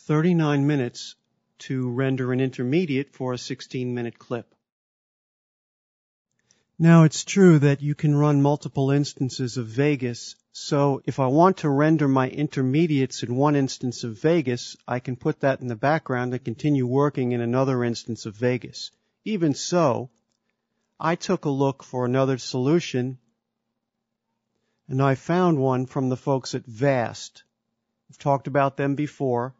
39 minutes to render an intermediate for a 16-minute clip. Now it's true that you can run multiple instances of Vegas, so if I want to render my intermediates in one instance of Vegas, I can put that in the background and continue working in another instance of Vegas. Even so, I took a look for another solution, and I found one from the folks at Vast. We've talked about them before.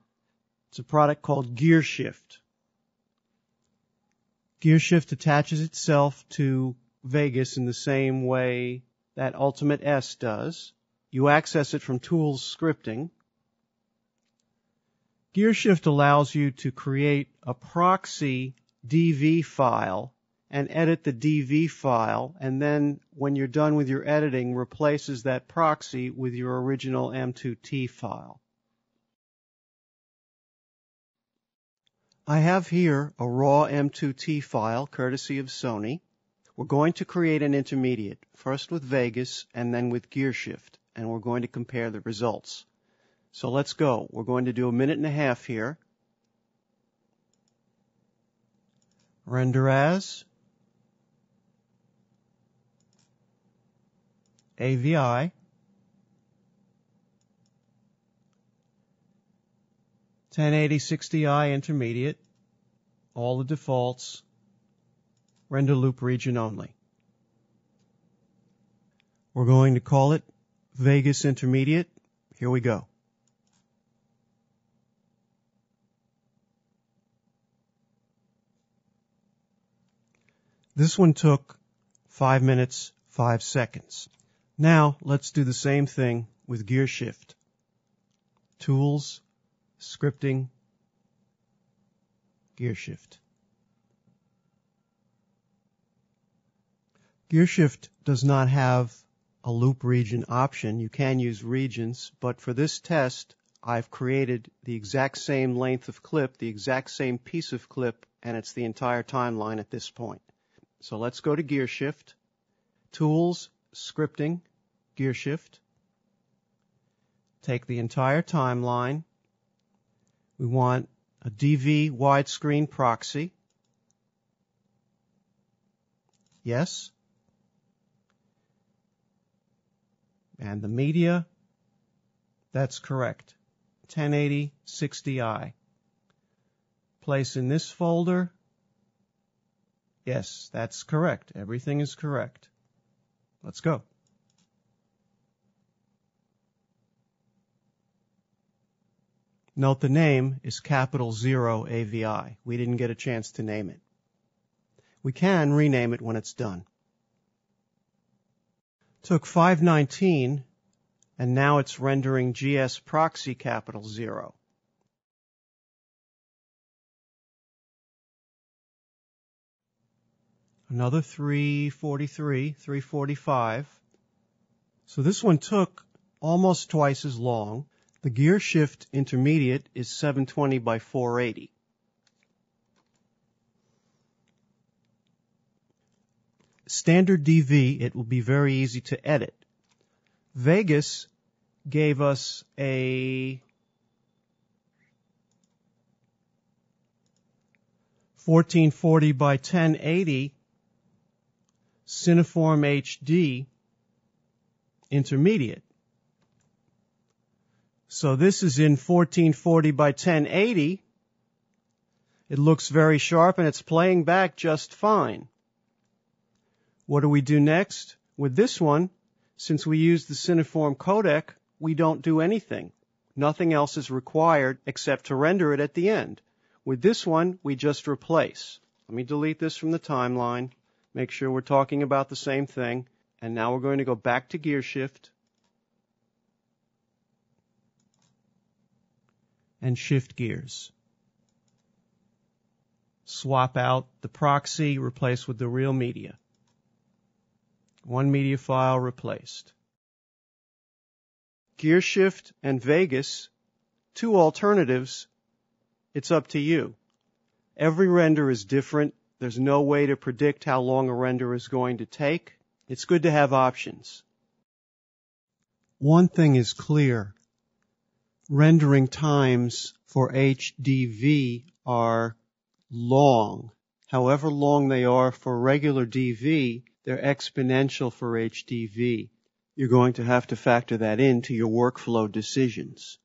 It's a product called GearShift. GearShift attaches itself to Vegas in the same way that Ultimate S does. You access it from Tools Scripting. GearShift allows you to create a proxy DV file and edit the DV file, and then when you're done with your editing, replaces that proxy with your original M2T file. I have here a raw M2T file, courtesy of Sony. We're going to create an intermediate, first with Vegas and then with GearShift, and we're going to compare the results. So let's go. We're going to do 1.5 minutes here. Render as AVI. 1080 60i intermediate. All the defaults. Render loop region only. We're going to call it Vegas Intermediate. Here we go. This one took 5 minutes, 5 seconds. Now let's do the same thing with GearShift. Tools, Scripting, GearShift. GearShift does not have a loop region option. You can use regions, but for this test, I've created the exact same length of clip, the exact same piece of clip, and it's the entire timeline at this point. So let's go to GearShift, Tools, Scripting, GearShift. Take the entire timeline. We want a DV widescreen proxy. Yes. And the media, that's correct. 1080 60i. Place in this folder. Yes, that's correct. Everything is correct. Let's go. Note the name is capital 0 AVI. We didn't get a chance to name it. We can rename it when it's done. Took 519, and now it's rendering GS proxy capital 0. Another 343, 345. So this one took almost twice as long. The GearShift intermediate is 720 by 480. Standard DV, it will be very easy to edit. Vegas gave us a 1440 by 1080 Cineform HD intermediate. So this is in 1440 by 1080. It looks very sharp and it's playing back just fine. What do we do next? With this one, since we use the Cineform codec, we don't do anything. Nothing else is required except to render it at the end. With this one, we just replace. Let me delete this from the timeline. Make sure we're talking about the same thing. And now we're going to go back to GearShift and shift gears. Swap out the proxy, replace with the real media. One media file replaced. GearShift and Vegas, two alternatives. It's up to you. Every render is different. There's no way to predict how long a render is going to take. It's good to have options. One thing is clear. rendering times for HDV are long. However long they are for regular DV, they're exponential for HDV. You're going to have to factor that into your workflow decisions.